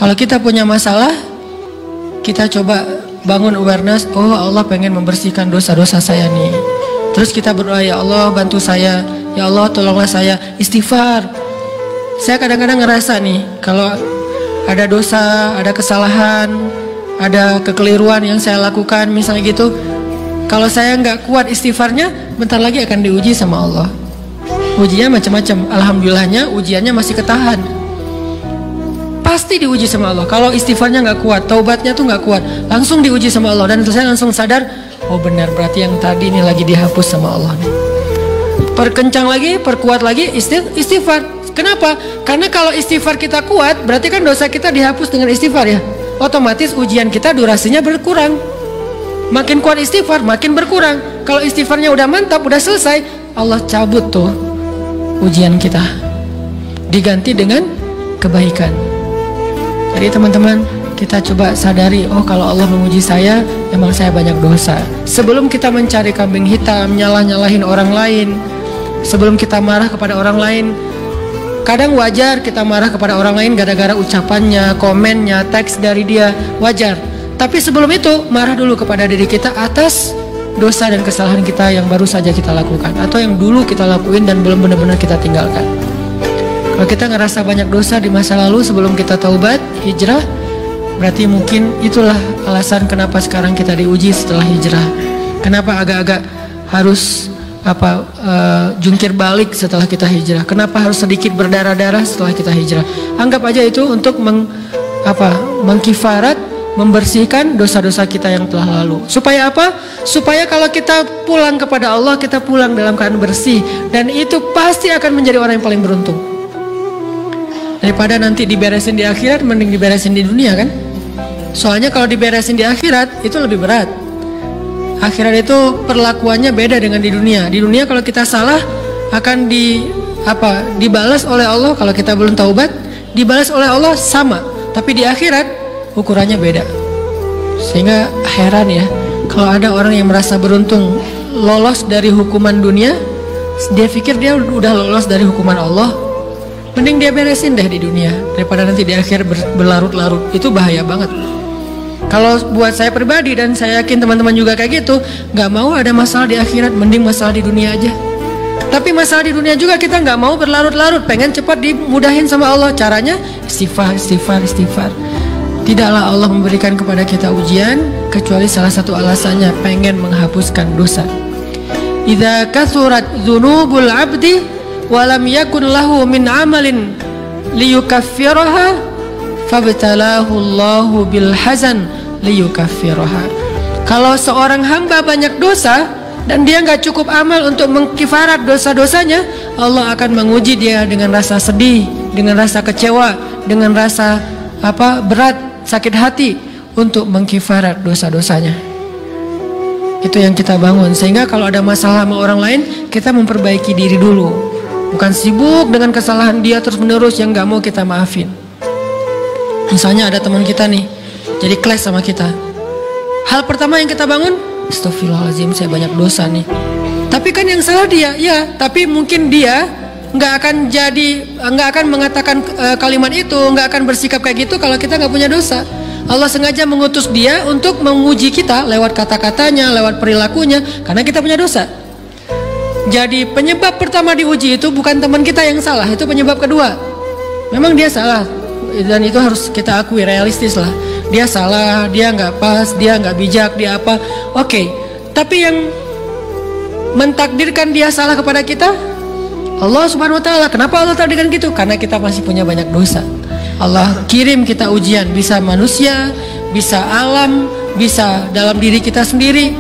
Kalau kita punya masalah, kita coba bangun awareness, oh Allah pengen membersihkan dosa-dosa saya nih. Terus kita berdoa, ya Allah bantu saya, ya Allah tolonglah saya, istighfar. Saya kadang-kadang ngerasa nih, kalau ada dosa, ada kesalahan, ada kekeliruan yang saya lakukan misalnya gitu, kalau saya nggak kuat istighfarnya, bentar lagi akan diuji sama Allah. Ujinya macam-macam. Alhamdulillahnya ujiannya masih ketahan. Pasti diuji sama Allah. Kalau istighfarnya nggak kuat, taubatnya tuh nggak kuat, langsung diuji sama Allah. Dan saya langsung sadar, oh benar, berarti yang tadi ini lagi dihapus sama Allah nih. Perkencang lagi, perkuat lagi istighfar. Kenapa? Karena kalau istighfar kita kuat, berarti kan dosa kita dihapus dengan istighfar ya. Otomatis ujian kita durasinya berkurang. Makin kuat istighfar, makin berkurang. Kalau istighfarnya udah mantap, udah selesai, Allah cabut tuh ujian kita, diganti dengan kebaikan. Jadi teman-teman, kita coba sadari, oh kalau Allah menguji saya, emang saya banyak dosa. Sebelum kita mencari kambing hitam, nyalah-nyalahin orang lain, sebelum kita marah kepada orang lain, kadang wajar kita marah kepada orang lain gara-gara ucapannya, komennya, teks dari dia, wajar. Tapi sebelum itu, marah dulu kepada diri kita atas dosa dan kesalahan kita yang baru saja kita lakukan, atau yang dulu kita lakuin dan belum benar-benar kita tinggalkan. Kalau kita ngerasa banyak dosa di masa lalu sebelum kita taubat, hijrah, berarti mungkin itulah alasan kenapa sekarang kita diuji setelah hijrah. Kenapa agak-agak harus jungkir balik setelah kita hijrah? Kenapa harus sedikit berdarah-darah setelah kita hijrah? Anggap aja itu untuk mengkifarat, membersihkan dosa-dosa kita yang telah lalu. Supaya apa? Supaya kalau kita pulang kepada Allah, kita pulang dalam keadaan bersih, dan itu pasti akan menjadi orang yang paling beruntung. Daripada nanti diberesin di akhirat, mending diberesin di dunia kan? Soalnya kalau diberesin di akhirat itu lebih berat. Akhirat itu perlakuannya beda dengan di dunia. Di dunia kalau kita salah akan dibalas oleh Allah. Kalau kita belum taubat, dibalas oleh Allah sama. Tapi di akhirat ukurannya beda. Sehingga heran ya, kalau ada orang yang merasa beruntung lolos dari hukuman dunia, dia pikir dia udah lolos dari hukuman Allah, mending dia beresin deh di dunia daripada nanti di akhir berlarut-larut. Itu bahaya banget. Kalau buat saya pribadi, dan saya yakin teman-teman juga kayak gitu, nggak mau ada masalah di akhirat, mending masalah di dunia aja. Tapi masalah di dunia juga kita nggak mau berlarut-larut, pengen cepat dimudahin sama Allah. Caranya istighfar, istighfar, istighfar. Tidaklah Allah memberikan kepada kita ujian kecuali salah satu alasannya pengen menghapuskan dosa. Idza kathurat dzunubul 'abdi wa lam yakun lahu min 'amalin liyukaffiraha fabtalahu Allahu bil hazan liyukaffiraha. Kalau seorang hamba banyak dosa dan dia nggak cukup amal untuk mengkifarat dosa-dosanya, Allah akan menguji dia dengan rasa sedih, dengan rasa kecewa, dengan rasa berat, sakit hati untuk mengkifarat dosa-dosanya. Itu yang kita bangun, sehingga kalau ada masalah sama orang lain, kita memperbaiki diri dulu, bukan sibuk dengan kesalahan dia terus menerus yang nggak mau kita maafin. Misalnya ada teman kita nih jadi clash sama kita, hal pertama yang kita bangun, astagfirullahaladzim, saya banyak dosa nih. Tapi kan yang salah dia, ya, tapi mungkin dia nggak akan mengatakan kalimat itu, nggak akan bersikap kayak gitu kalau kita nggak punya dosa. Allah sengaja mengutus dia untuk menguji kita lewat kata-katanya, lewat perilakunya, karena kita punya dosa. Jadi penyebab pertama diuji itu bukan teman kita yang salah, itu penyebab kedua. Memang dia salah, dan itu harus kita akui, realistis lah. Dia salah, dia nggak pas, dia nggak bijak, dia apa? Oke. Tapi yang mentakdirkan dia salah kepada kita Allah Subhanahu wa ta'ala. Kenapa Allah takdirkan gitu? Karena kita masih punya banyak dosa. Allah kirim kita ujian, bisa manusia, bisa alam, bisa dalam diri kita sendiri.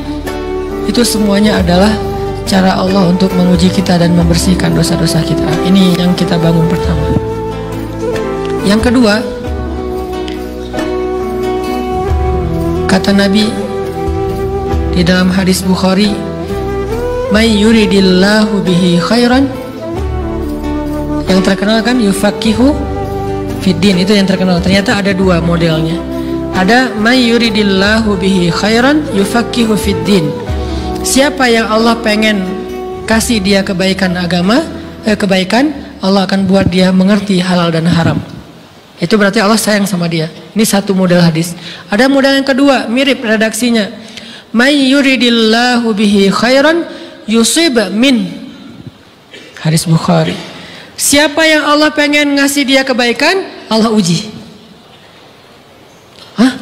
Itu semuanya adalah cara Allah untuk menguji kita dan membersihkan dosa-dosa kita. Ini yang kita bangun pertama. Yang kedua, kata Nabi di dalam hadis Bukhari, may yuridillahu bihi khairan, yang terkenal kan yufaqihu fiddin, itu yang terkenal. Ternyata ada dua modelnya. Ada may yuridillahu bihi khairan yufaqihu fiddin. Siapa yang Allah pengen kasih dia kebaikan agama, kebaikan, Allah akan buat dia mengerti halal dan haram. Itu berarti Allah sayang sama dia. Ini satu model hadis. Ada model yang kedua, mirip redaksinya. May yuridillahu bihi khairan yusib min. Hadis Bukhari. Siapa yang Allah pengen ngasih dia kebaikan, Allah uji. Hah?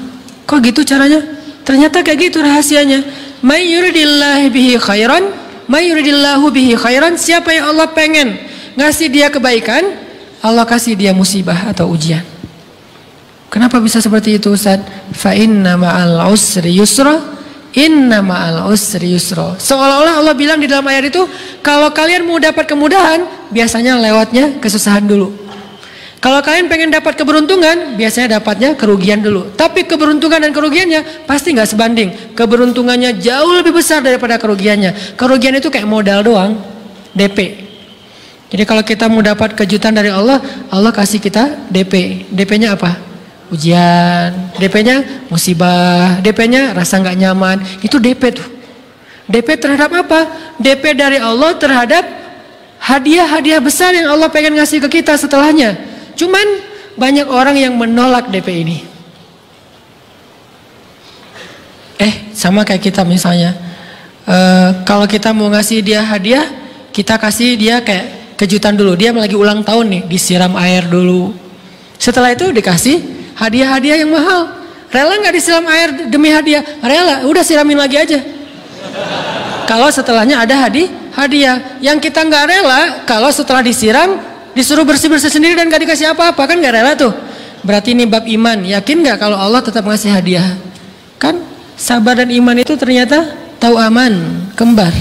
Kok gitu caranya? Ternyata kayak gitu rahasianya. May yuridillahu bihi khairan, may yuridillahu bihi khairan. Siapa yang Allah pengen ngasih dia kebaikan, Allah kasih dia musibah atau ujian. Kenapa bisa seperti itu, Ustaz? Fa inna ma'al usri yusra, inna ma'al usri yusra. Seolah-olah Allah bilang di dalam ayat itu, kalau kalian mau dapat kemudahan, biasanya lewatnya kesusahan dulu. Kalau kalian pengen dapat keberuntungan, biasanya dapatnya kerugian dulu. Tapi keberuntungan dan kerugiannya pasti nggak sebanding. Keberuntungannya jauh lebih besar daripada kerugiannya. Kerugian itu kayak modal doang, DP. Jadi kalau kita mau dapat kejutan dari Allah, Allah kasih kita DP. DP-nya apa? Ujian. DP-nya musibah. DP-nya rasa nggak nyaman. Itu DP tuh. DP terhadap apa? DP dari Allah terhadap hadiah-hadiah besar yang Allah pengen ngasih ke kita setelahnya. Cuman banyak orang yang menolak DP ini. Sama kayak kita misalnya. Kalau kita mau ngasih dia hadiah, kita kasih dia kayak kejutan dulu. Dia lagi ulang tahun nih, disiram air dulu. Setelah itu dikasih hadiah-hadiah yang mahal. Rela nggak disiram air demi hadiah? Rela, udah siramin lagi aja. Kalau setelahnya ada hadiah. Yang kita nggak rela, kalau setelah disiram disuruh bersih-bersih sendiri dan gak dikasih apa-apa, kan nggak rela tuh. Berarti ini bab iman. Yakin nggak kalau Allah tetap ngasih hadiah? Kan sabar dan iman itu ternyata tahu aman, kembar.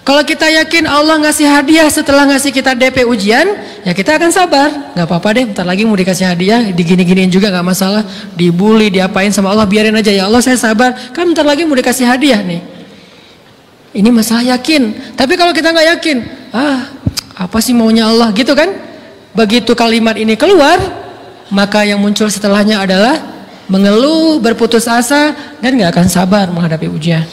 Kalau kita yakin Allah ngasih hadiah setelah ngasih kita DP ujian, ya kita akan sabar. Gak apa-apa deh, bentar lagi mau dikasih hadiah, digini-giniin juga gak masalah. Dibully, diapain sama Allah, biarin aja. Ya Allah saya sabar, kan bentar lagi mau dikasih hadiah nih. Ini masalah yakin. Tapi kalau kita gak yakin, apa sih maunya Allah gitu kan? Begitu kalimat ini keluar, maka yang muncul setelahnya adalah mengeluh, berputus asa, dan gak akan sabar menghadapi ujian.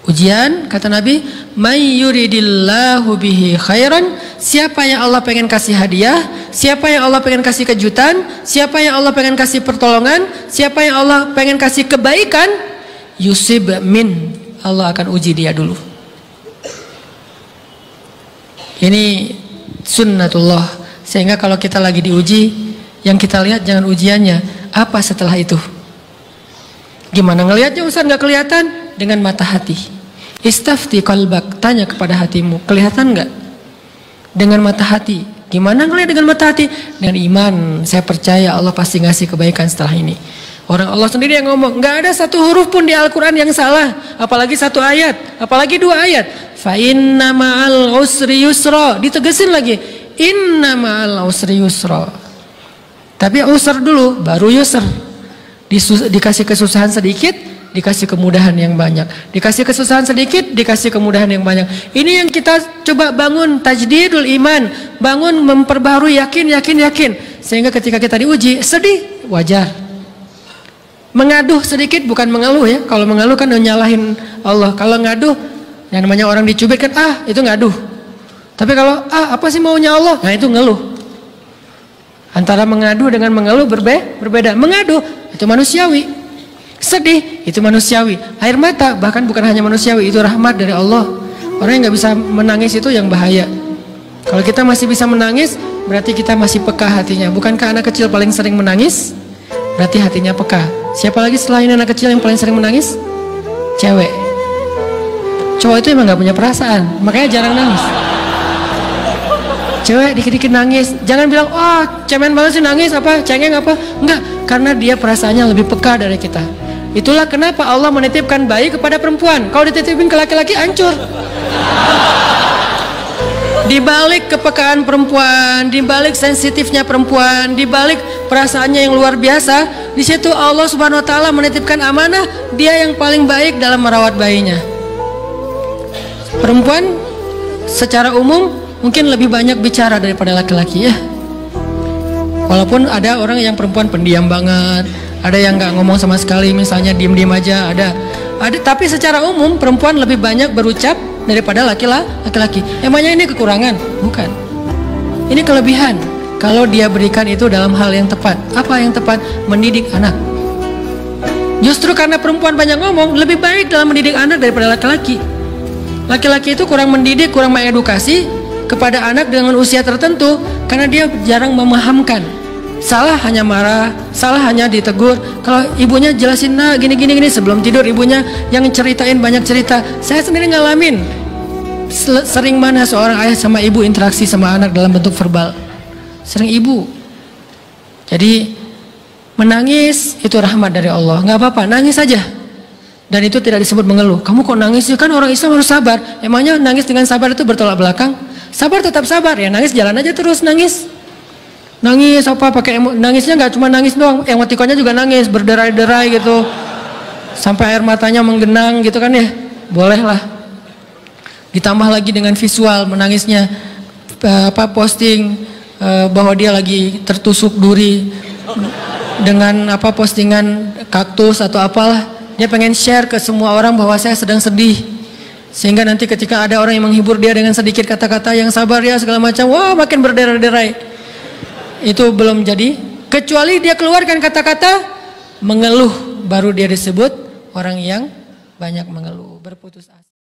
Ujian, kata Nabi, may yuridillahu bihi khairan. Siapa yang Allah pengen kasih hadiah, siapa yang Allah pengen kasih kejutan, siapa yang Allah pengen kasih pertolongan, siapa yang Allah pengen kasih kebaikan, yusib min, Allah akan uji dia dulu. Ini sunnatullah. Sehingga kalau kita lagi diuji, yang kita lihat jangan ujiannya, apa setelah itu. Gimana ngelihatnya Ustaz? Nggak kelihatan. Dengan mata hati. Istafti qalbak, tanya kepada hatimu, kelihatan nggak? Dengan mata hati. Gimana ngelihat dengan mata hati? Dengan iman, saya percaya Allah pasti ngasih kebaikan setelah ini. Orang Allah sendiri yang ngomong, nggak ada satu huruf pun di Al-Quran yang salah, apalagi satu ayat, apalagi dua ayat. Fa inna ma'al usri yusra, ditegesin lagi, inna ma'al usri yusra. Tapi usr dulu, baru yusr. Dikasih kesusahan sedikit, dikasih kemudahan yang banyak. Dikasih kesusahan sedikit, dikasih kemudahan yang banyak. Ini yang kita coba bangun tajdidul iman, bangun memperbarui yakin. Sehingga ketika kita diuji, sedih, wajar. Mengaduh sedikit, bukan mengeluh ya. Kalau mengeluh kan nyalahin Allah. Kalau ngaduh, yang namanya orang dicubit kan, itu ngaduh. Tapi kalau, apa sih maunya Allah? Nah itu ngeluh. Antara mengadu dengan mengeluh berbeda. Mengadu, itu manusiawi. Sedih, itu manusiawi. Air mata, bahkan bukan hanya manusiawi, itu rahmat dari Allah. Orang yang gak bisa menangis itu yang bahaya. Kalau kita masih bisa menangis, berarti kita masih peka hatinya. Bukankah anak kecil paling sering menangis? Berarti hatinya peka. Siapa lagi selain anak kecil yang paling sering menangis? Cewek. Cowok itu emang gak punya perasaan, makanya jarang nangis. Cewek dikit-dikit nangis, jangan bilang, cemen banget sih nangis, apa, cengeng apa. Enggak, karena dia perasaannya lebih peka dari kita. Itulah kenapa Allah menitipkan bayi kepada perempuan. Kalau dititipin ke laki-laki, hancur. Di balik kepekaan perempuan, di balik sensitifnya perempuan, di balik perasaannya yang luar biasa, di situ Allah Subhanahu wa taala menitipkan amanah, dia yang paling baik dalam merawat bayinya. Perempuan secara umum mungkin lebih banyak bicara daripada laki-laki ya. Walaupun ada orang yang perempuan pendiam banget, ada yang nggak ngomong sama sekali, misalnya diem-diem aja, ada. Tapi secara umum perempuan lebih banyak berucap daripada laki-laki. Emangnya ini kekurangan? Bukan. Ini kelebihan. kalau dia berikan itu dalam hal yang tepat. Apa yang tepat? Mendidik anak. Justru karena perempuan banyak ngomong, lebih baik dalam mendidik anak daripada laki-laki. Laki-laki itu kurang mendidik, kurang mengedukasi kepada anak dengan usia tertentu karena dia jarang memahamkan. Salah hanya marah, salah hanya ditegur. Kalau ibunya jelasin, nah gini sebelum tidur ibunya yang ceritain banyak cerita. Saya sendiri ngalamin sering mana seorang ayah sama ibu interaksi sama anak dalam bentuk verbal. Sering ibu. Jadi menangis itu rahmat dari Allah. Nggak apa-apa, nangis saja. Dan itu tidak disebut mengeluh. Kamu kok nangis? Ya kan orang Islam harus sabar. Emangnya nangis dengan sabar itu bertolak belakang? Sabar tetap sabar ya, nangis jalan aja terus nangis. Nangis apa pakai nangisnya nggak cuma nangis doang, emotikonnya juga nangis, berderai-derai gitu. Sampai air matanya menggenang gitu kan ya. Boleh lah. Ditambah lagi dengan visual menangisnya, posting bahwa dia lagi tertusuk duri dengan postingan kaktus atau apalah. Dia pengen share ke semua orang bahwa saya sedang sedih. Sehingga nanti ketika ada orang yang menghibur dia dengan sedikit kata-kata yang sabar ya segala macam, wah makin berderai-derai. Itu belum jadi. Kecuali dia keluarkan kata-kata mengeluh, baru dia disebut orang yang banyak mengeluh, berputus asa.